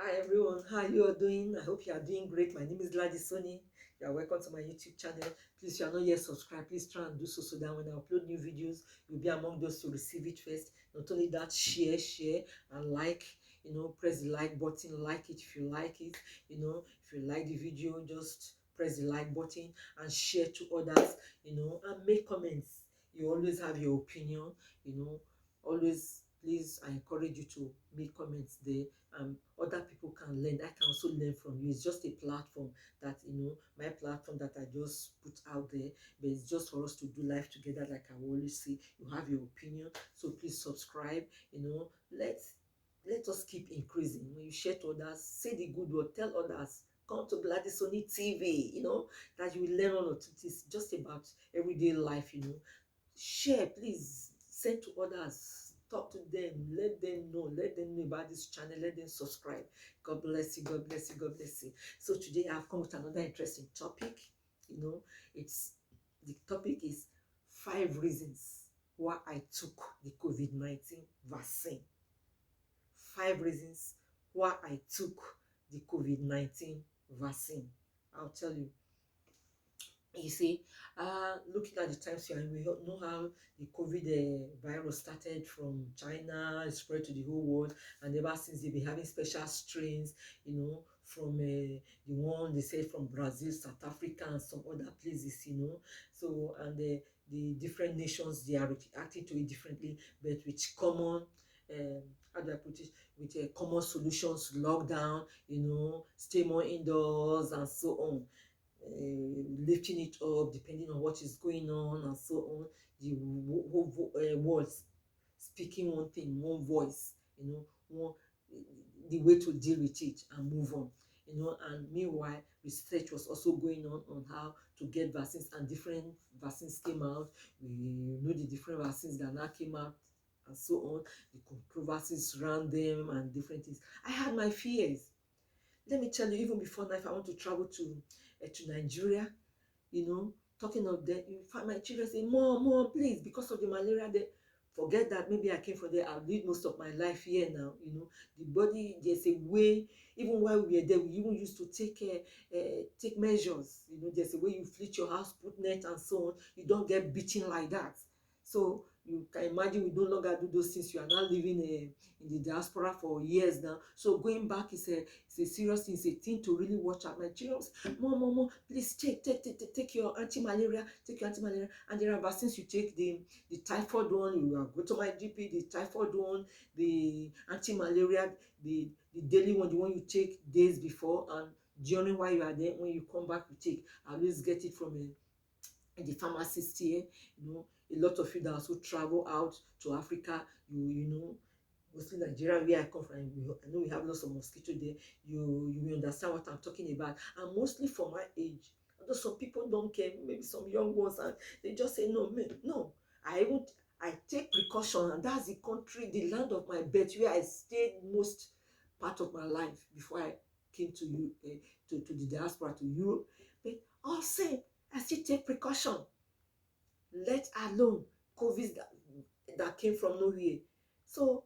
Hi everyone, how you are doing? I hope you are doing great. My name is Gladys Soni. You are welcome to my YouTube channel. Please, if you are not yet subscribed, please try and do so that when I upload new videos, you'll be among those to receive it first. Not only that, share, and like. Press the like button, like it if you like it. If you like the video, just press the like button and share to others. And make comments. You always have your opinion. Always, please, I encourage you to make comments there. Other people can learn. I can also learn from you. It's just a platform that, my platform that I just put out there, but it's just for us to do life together. Like I always say, you have your opinion, so please subscribe. Let us keep increasing. When you share to others, say the good word, tell others, come to Gladys Soni TV, that you will learn one or two things just about everyday life. Share, please, send to others, talk to them, let them know about this channel, let them subscribe. God bless you, God bless you, God bless you. So today I've come with another interesting topic. It's the topic is 5 reasons why I took the COVID-19 vaccine. 5 reasons why I took the COVID-19 vaccine. I'll tell you. You see, looking at the times here, we all know how the COVID virus started from China, it spread to the whole world, and ever since they've been having special strains, from the one they said from Brazil, South Africa, and some other places, So, and the different nations, they are reacting to it differently, but with common, how do I put it, with common solutions, lockdown, stay more indoors, and so on. Lifting it up depending on what is going on and so on. The whole world speaking one thing, one voice, one the way to deal with it and move on. And meanwhile, research was also going on how to get vaccines, and different vaccines came out. We know the different vaccines that now came out and so on, the controversies around them and different things. I had my fears. Let me tell you, even before now, if I want to travel to Nigeria, talking of them, in fact, my children say, Mom, please, because of the malaria, they forget that maybe I came from there. I've lived most of my life here now. The body, there's a way. Even while we were there, we even used to take measures. There's a way you flit your house, put net and so on. You don't get beaten like that. So you can imagine we no longer do those things. You are now living in the diaspora for years now. So going back is a serious thing. It's a thing to really watch out. My children say, Mom, please take your anti-malaria, and there are vaccines you take, the typhoid one, you go to my GP, the typhoid one, the anti-malaria, the daily one, the one you take days before, and during while you are there, when you come back you take. I always get it from the pharmacist here. A lot of you that also travel out to Africa, mostly Nigeria, where I come from, I know we have lots of mosquito there. You will understand what I'm talking about. And mostly for my age, although some people don't care, maybe some young ones, and they just say, no, I take precaution, and that's the country, the land of my birth, where I stayed most part of my life before I came to you, to the diaspora, to Europe. But also, I still take precaution, let alone COVID that came from nowhere. So,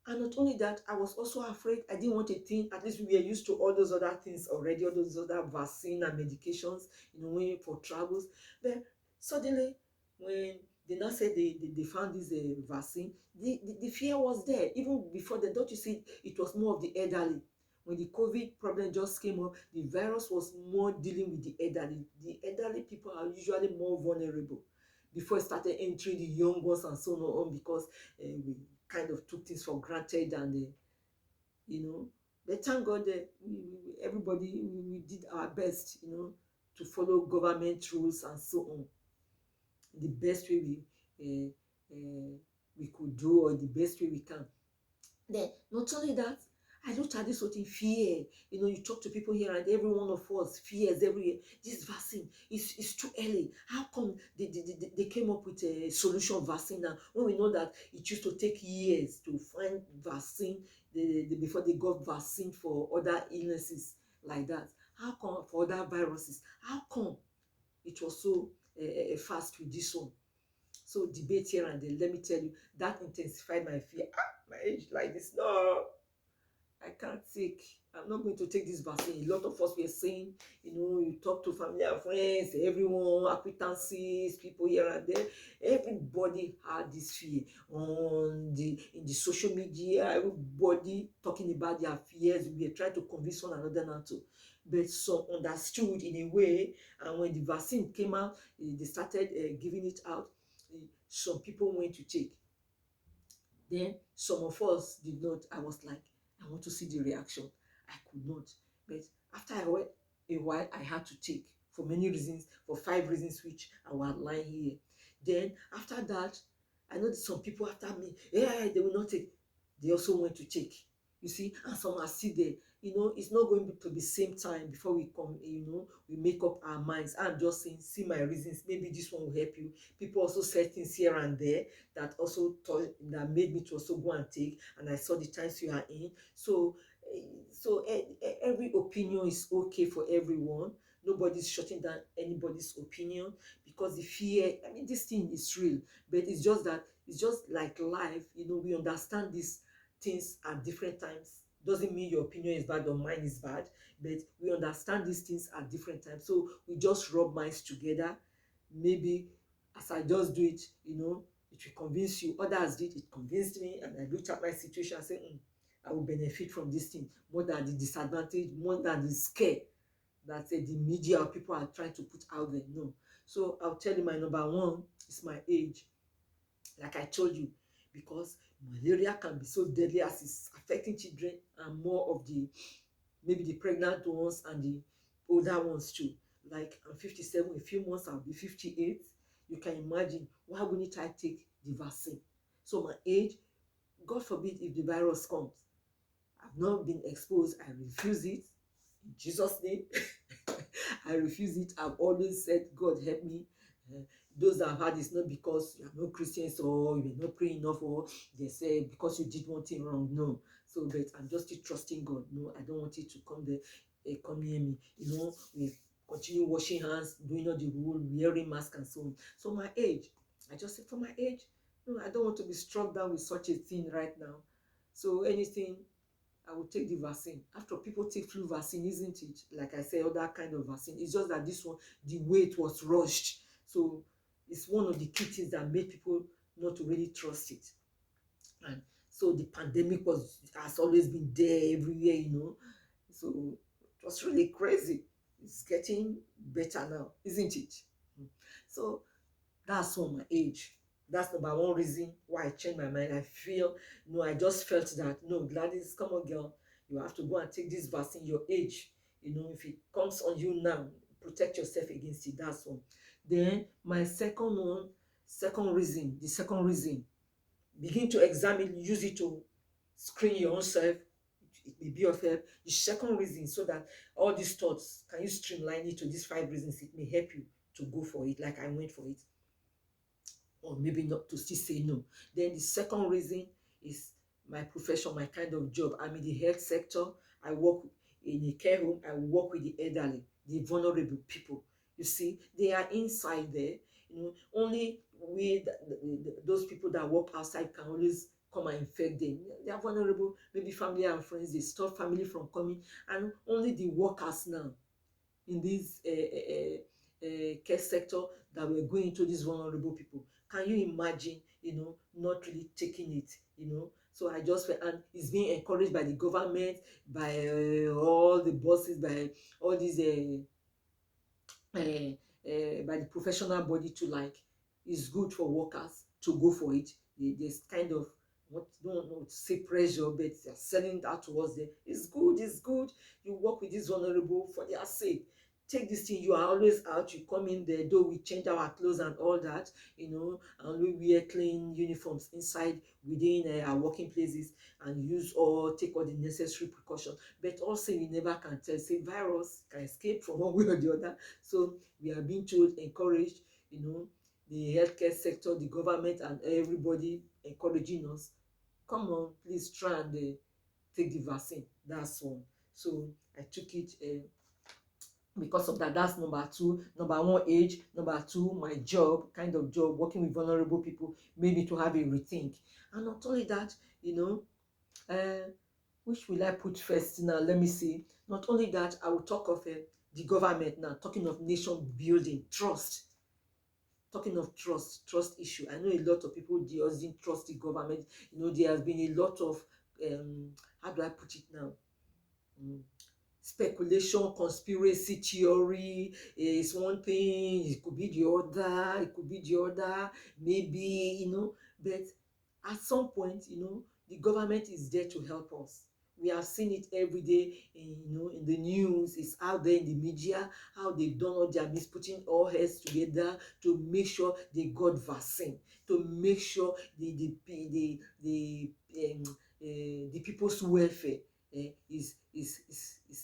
and not only that, I was also afraid. I didn't want a thing. At least we were used to all those other things already, all those other vaccine and medications, when for travels. But suddenly, when they now said they found this vaccine, the fear was there. Even before that, don't you see, it was more of the elderly. When the COVID problem just came up, the virus was more dealing with the elderly. The elderly people are usually more vulnerable before it started entering the young ones and so on, because we kind of took things for granted, and but thank God that everybody, we did our best, to follow government rules and so on, the best way we could do, or the best way we can. Then, not only that, I looked at this whole thing, fear. You talk to people here, and every one of us fears every this vaccine is too early. How come they came up with a solution vaccine now, when we know that it used to take years to find vaccine before they got vaccine for other illnesses like that? How come for other viruses? How come it was so fast with this one? So debate here and there. Let me tell you, that intensified my fear. My age like this, no. I can't take, I'm not going to take this vaccine. A lot of us were saying, you talk to family and friends, everyone, acquaintances, people here and there, everybody had this fear in the social media, everybody talking about their fears. We were trying to convince one another not to. But some understood in a way, and when the vaccine came out, they started giving it out. Some people went to take. Then some of us did not. I was like, I want to see the reaction. I could not. But after I went a while, I had to take for many reasons, for 5 reasons, which I will outline here. Then after that, I know that some people after me, yeah, they will not take. They also went to take. You see, and some are still there. It's not going to be same time before we come, we make up our minds. I'm just saying, see my reasons. Maybe this one will help you. People also said things here and there that also that made me to also go and take, and I saw the times you are in. Every opinion is okay for everyone. Nobody's shutting down anybody's opinion, because the fear, I mean, this thing is real, but it's just that it's just like life. We understand these things at different times. Doesn't mean your opinion is bad or mine is bad, but we understand these things at different times. So we just rub minds together. Maybe as I just do it, it will convince you. Others did, it convinced me, and I looked at my situation and said, I will benefit from this thing more than the disadvantage, more than the scare that the media or people are trying to put out there. No. So I'll tell you, my number one is my age. Like I told you, because malaria can be so deadly as it's affecting children, and more of the maybe the pregnant ones and the older ones too. Like I'm 57, a few months I'll be 58. You can imagine, why wouldn't I take the vaccine? So my age, God forbid if the virus comes, I've not been exposed, I refuse it in Jesus' name. I refuse it. I've always said, God help me. Uh, those that have had it's not because you are not Christians or you are not praying enough, or they say because you did one thing wrong. No. So, but I'm just still trusting God. No, I don't want it to come there, come near me. We continue washing hands, doing all the rule, wearing mask and so on. So my age, I just said for my age, no, I don't want to be struck down with such a thing right now. So anything, I will take the vaccine. After people take flu vaccine, isn't it? Like I said, other kind of vaccine. It's just that this one, the way it was rushed. So it's one of the key things that made people not to really trust it. And so the pandemic has always been there everywhere. So it was really crazy. It's getting better now, isn't it? So that's on my age. That's number one reason why I changed my mind. I feel, no, I just felt that, no, Gladys, come on, girl, you have to go and take this vaccine. Your age, if it comes on you now, protect yourself against it. That's one. Then my the second reason, begin to examine, use it to screen your own self. It may be of help. The second reason, so that all these thoughts, can you streamline it to these 5 reasons? It may help you to go for it, like I went for it, or maybe not, to still say no. Then the second reason is my profession, my kind of job. I'm in the health sector. I work in a care home. I work with the elderly, the vulnerable people. You see, they are inside there. Only those people that work outside can always come and infect them. They are vulnerable. Maybe family and friends, they stop family from coming, and only the workers now in this care sector that we're going to these vulnerable people. Can you imagine, not really taking it, So I just felt, and it's being encouraged by the government, by all the bosses, by all these, by the professional body to, like, it's good for workers to go for it. There's kind of, what, don't know to say pressure, but they're selling that towards them. It's good, it's good. You work with this vulnerable for their sake. Take this thing, you are always out, you come in there, though we change our clothes and all that, and we wear clean uniforms inside within our working places, and take all the necessary precautions. But also, you never can tell, say virus can escape from one way or the other. So we are being told, encouraged, the healthcare sector, the government, and everybody encouraging us, come on, please try and take the vaccine. That's one. So I took it. Because of that, that's number two. Number one, age. Number two, my job, kind of job, working with vulnerable people, made me to have a rethink. And not only that, uh, Which will I put first now? Let me see. Not only that, I will talk of the government now, talking of nation building, trust. Talking of trust issue. I know a lot of people doesn't trust the government. There has been a lot of how do I put it now? Mm, Speculation, conspiracy theory is one thing, it could be the other, maybe, but at some point, the government is there to help us. We have seen it every day in the news. It's out there in the media how they've done all their means, putting all heads together to make sure they got vaccine, to make sure the people's welfare is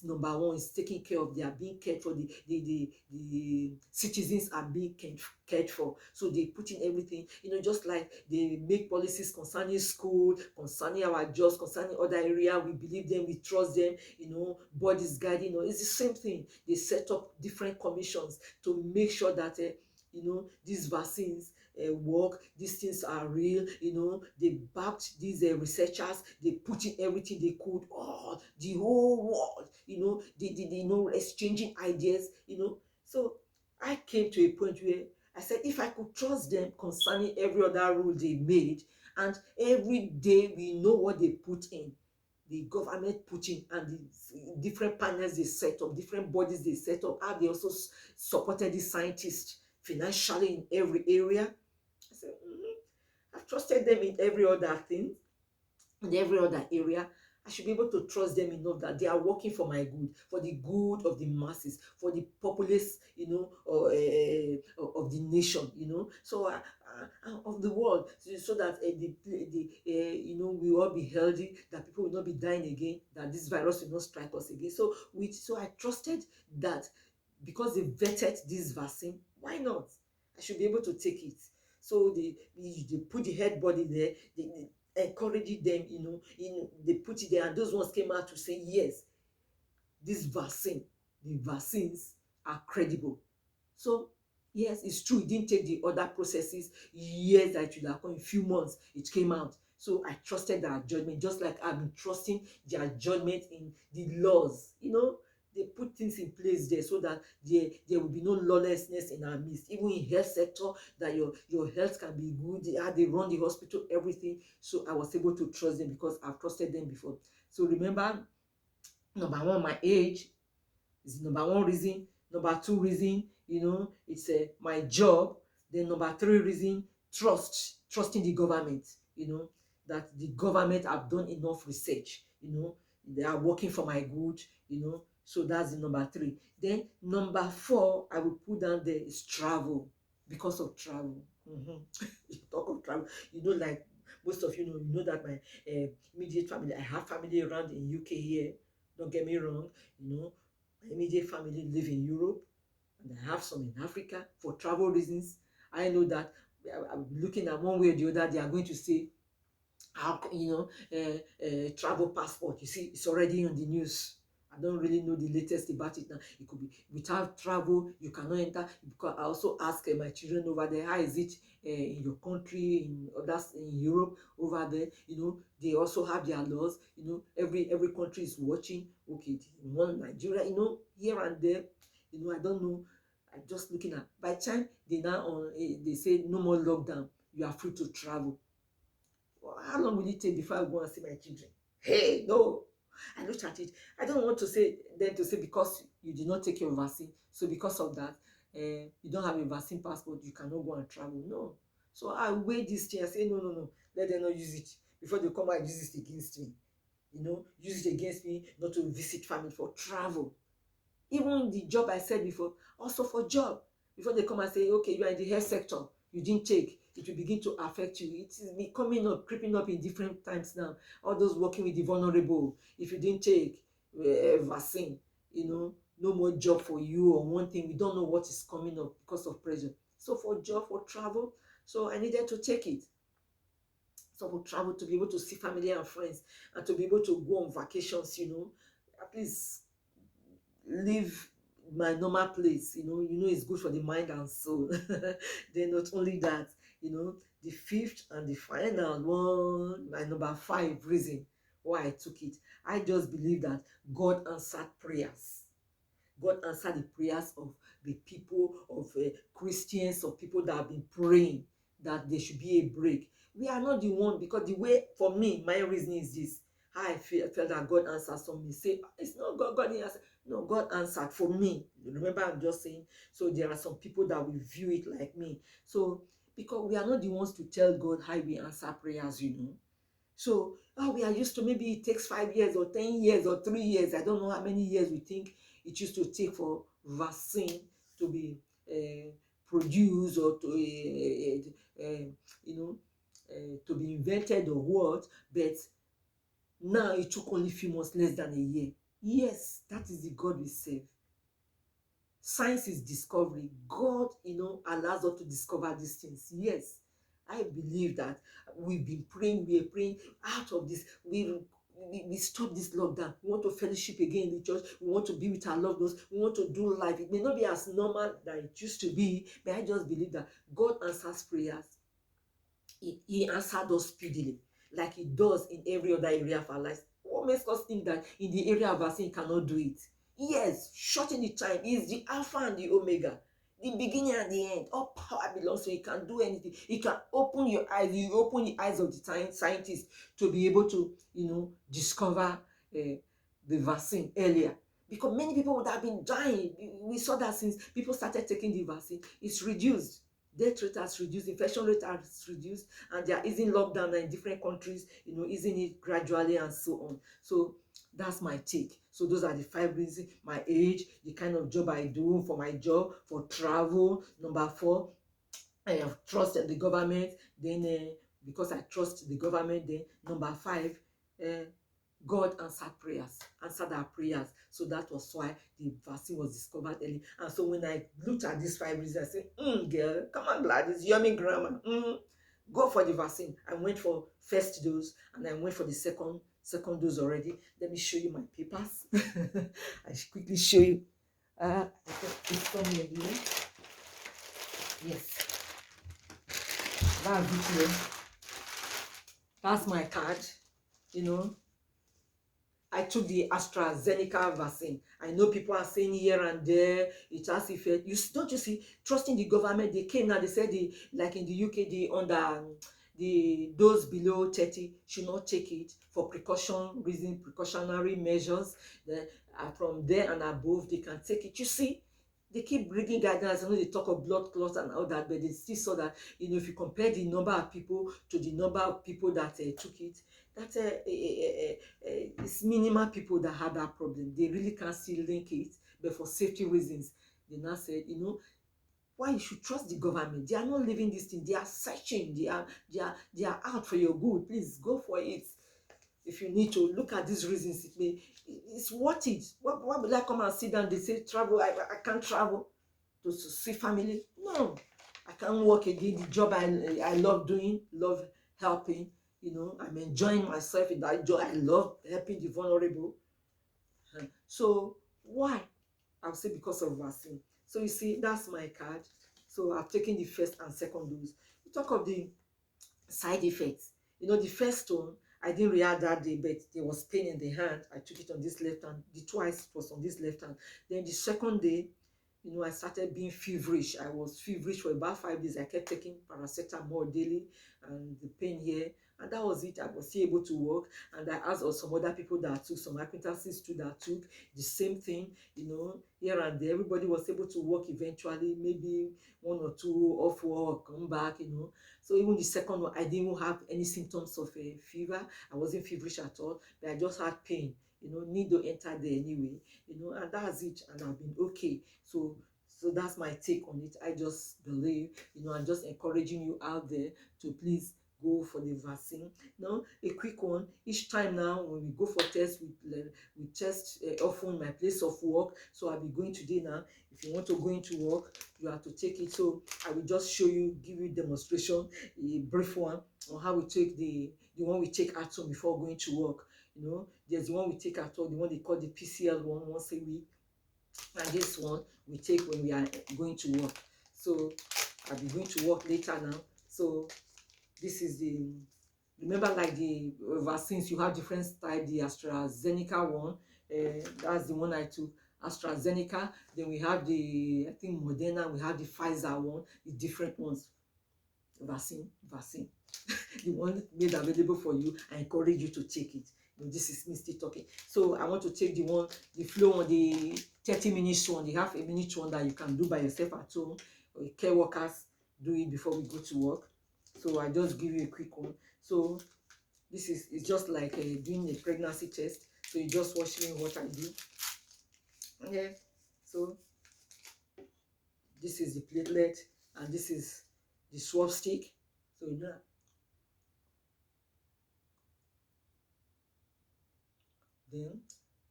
number one, is taken care of. They are being cared for. The citizens are being cared for. So they put in everything, just like they make policies concerning school, concerning our jobs, concerning other area. We believe them, we trust them, bodies guiding us. It's the same thing. They set up different commissions to make sure that these vaccines work, these things are real. They backed these researchers. They put in everything they could, the whole world, exchanging ideas. So I came to a point where I said, if I could trust them concerning every other rule they made, and every day we know what they put in, the government put in, and the different panels they set up, different bodies they set up, how they also supported the scientists financially in every area. I said, I've trusted them in every other thing, in every other area. I should be able to trust them enough that they are working for my good, for the good of the masses, for the populace, of the nation, so of the world, so that we will all be healthy, that people will not be dying again, that this virus will not strike us again. So I trusted that because they vetted this vaccine, why not? I should be able to take it. So they put the head body there, they encouraging them, they put it there, and those ones came out to say, yes, this vaccine, the vaccines are credible. So yes, it's true, it didn't take the other processes years that it should have come. In a few months it came out. So I trusted their judgment, just like I've been trusting their judgment in the laws. They put things in place there so that there will be no lawlessness in our midst, even in health sector, that your health can be good, how they run the hospital, everything. So I was able to trust them because I've trusted them before. So remember, number one, my age is number one reason. Number two reason, it's my job. Then number three reason, trusting the government, that the government have done enough research, they are working for my good, so that's the number three. Then number four, I will put down there, is travel. Because of travel. You talk of travel, like most of you know that my immediate family, I have family around in UK here. Don't get me wrong. My immediate family live in Europe, and I have some in Africa. For travel reasons, I know that I'm looking at one way or the other, they are going to say, how travel passport. You see, it's already on the news. I don't really know the latest about it now. It could be without travel you cannot enter. Because I also ask my children over there, how is it in your country, in others in Europe over there? They also have their laws. Every country is watching. Okay, one Nigeria, here and there. I don't know. I'm just looking at, by the time they say no more lockdown, you are free to travel. Well, how long will it take before I go and see my children? Hey, no. I looked at it. I don't want to say because you did not take your vaccine, so because of that, you don't have a vaccine passport, you cannot go and travel. No. So I weigh this thing. I say, no, no, no. Let them not use it before they come and use it against me. Use it against me not to visit family, for travel. Even the job I said before, also for job. Before they come and say, okay, you are in the health sector, you didn't take, it will begin to affect you. It is becoming up, creeping up in different times now. All those working with the vulnerable, if you didn't take vaccine, no more job for you, or one thing, we don't know what is coming up because of pressure. So for job, for travel, so I needed to take it. So for travel, to be able to see family and friends, and to be able to go on vacations, at least leave my normal place. It's good for the mind and soul. Then not only that, the fifth and the final one, my number five reason why I took it, I just believe that God answered prayers. God answered the prayers of the people, of Christians, of people that have been praying that there should be a break. We are not the one, because the way, for me, my reason is this. How I felt that God answered some may say, it's not God, God didn't answer. No, God answered for me. Remember, I'm just saying. So there are some people that will view it like me. So, because we are not the ones to tell God how we answer prayers, you know. So, we are used to, maybe it takes 5 years or 10 years or 3 years. I don't know how many years we think it used to take for vaccine to be produced, or to, you know, to be invented, or what. But now it took only few months, less than a year. Yes, that is the God we serve. Science is discovery. God, allows us to discover these things. Yes, I believe that we've been praying, we are praying out of this. We stop this lockdown. We want to fellowship again in the church. We want to be with our loved ones. We want to do life. It may not be as normal that it used to be, but I just believe that God answers prayers. He answered us speedily, like he does in every other area of our lives. What makes us think that in the area of our sin he cannot do it? Yes, shorten the time. He is the Alpha and the Omega, the beginning and the end. All power belongs to him. He can do anything. He can open your eyes. You open the eyes of the scientists to be able to, discover the vaccine earlier. Because many people would have been dying. We saw that since people started taking the vaccine, it's reduced. Death rate has reduced, infection rate has reduced, and they are easing lockdown in different countries, easing it gradually and so on. So that's my take. So those are the 5 reasons: my age, the kind of job I do for my job, for travel. Number 4, I have trust in the government. Then because I trust the government, then number 5, God answered our prayers. So that was why the vaccine was discovered early. And so when I looked at these 5 reasons, I said, girl, come on, Gladys, yummy grammar. Go for the vaccine. I went for first dose, and I went for the second dose already. Let me show you my papers. I should quickly show you. I think it's somewhere here. Yes. That's it here. That's my card. I took the AstraZeneca vaccine. I know people are saying here and there it has effect. Don't you see? Trusting the government, they came now. They said like in the UK, those below 30 should not take it for precautionary measures. Then from there and above, they can take it. You see, they keep bringing guidance. I know they talk of blood clots and all that, but they still saw that, if you compare the number of people to the number of people that took it, that it's minimal people that had that problem. They really can't still link it, but for safety reasons, they now said, why you should trust the government. They are not living this thing. They are searching. They are out for your good. Please go for it. If you need to look at these reasons, it's worth it. Why would I come and sit down? They say travel. I can't travel to see family. No, I can't work again. The job I love doing, love helping. I'm enjoying myself in that job. I love helping the vulnerable. So why? I'll say because of vaccine. So you see, that's my card. So I've taken the first and second dose. We talk of the side effects. The first one, I didn't react that day, but there was pain in the hand. I took it on this left hand. The twice it was on this left hand. Then the second day, I started being feverish. I was feverish for about 5 days. I kept taking paracetamol daily, and the pain here. And that was it. I was still able to walk. And I asked some other people that took, some acquaintances too that took the same thing, here and there. Everybody was able to walk eventually, maybe 1 or 2 off work, come back, So even the second one, I didn't have any symptoms of a fever. I wasn't feverish at all, but I just had pain. Need to enter there anyway, and that's it. And I've been okay. So that's my take on it. I just believe, I'm just encouraging you out there to please go for the vaccine. Now, a quick one. Each time now when we go for tests, we test often my place of work. So I'll be going today now. If you want to go into work, you have to take it. So I will just show you, give you demonstration, a brief one on how we take the one we take at home before going to work. There's the one we take at home, the one they call the PCL one, once a week. And this one we take when we are going to work. So I'll be going to work later now. So this is the Remember, like the vaccines, you have different types. The AstraZeneca one, that's the one I took. AstraZeneca. Then we have the, I think, Moderna. We have the Pfizer one. The different ones. Vaccine. The one made available for you. I encourage you to take it. This is me still talking. So I want to take the one, the flow on the 30 minutes one, the half a minute one that you can do by yourself at home. Or care workers do it before we go to work. So I just give you a quick one. So this is, it's just like doing a pregnancy test. So you just watch me what I do. Okay. So this is the platelet, and this is the swab stick. So you know, then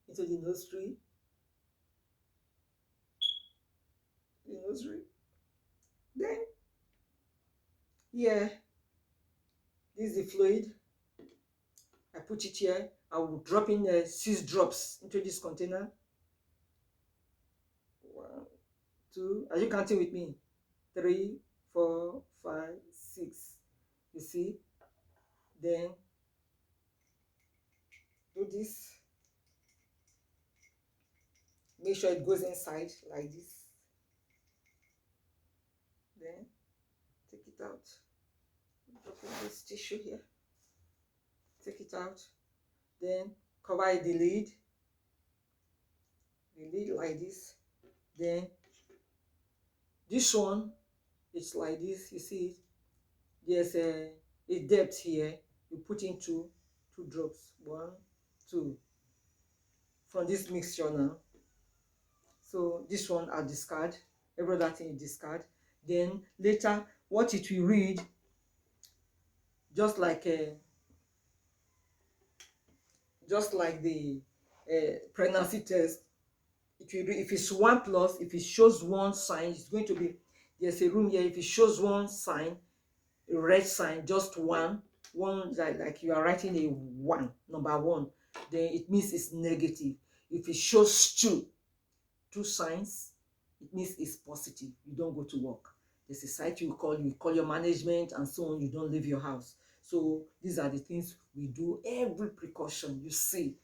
into the nostril, then here, this is the fluid. I put it here. I will drop in 6 drops into this container. 1, 2, are you counting with me? 3, 4, 5, 6. You see? Then do this. Make sure it goes inside like this. Then take it out. Drop in this tissue here. Take it out. Then cover the lid. The lid like this. Then this one, it's like this. You see it? There's a depth here. You put in 2 drops. 1, 2 from this mixture now. So this one I'll discard. Every other thing you discard. Then later, what it will read, just like the pregnancy test, it will read, if it's 1+, if it shows 1 sign, it's going to be, there's a room here. If it shows 1 sign, a red sign, just one like you are writing a 1, number 1, then it means it's negative. If it shows 2 signs, it means it's positive. You don't go to work. There's a site you call your management and so on. You don't leave your house. So these are the things we do. Every precaution, you see.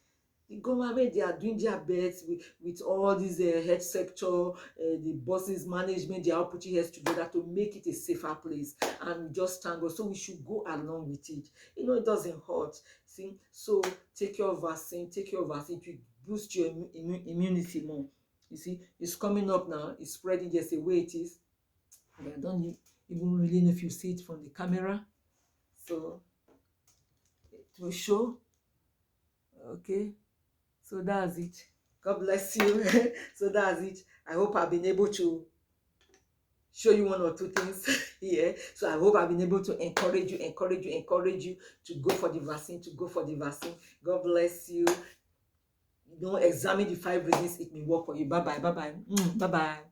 The government, they are doing their best with all these health sector, the bosses, management, they are putting heads together to make it a safer place, and just thank God. So we should go along with it. It doesn't hurt. See, so take your vaccine. Take your vaccine to boost your immunity more. You see, it's coming up now. It's spreading. Just the way it is. I don't even really know if you see it from the camera. So it will show. Okay. So that's it. God bless you. So that's it. I hope I've been able to show you 1 or 2 things here. So I hope I've been able to encourage you to go for the vaccine, God bless you. Examine the 5 reasons it may work for you. Bye-bye. Bye-bye. Bye-bye.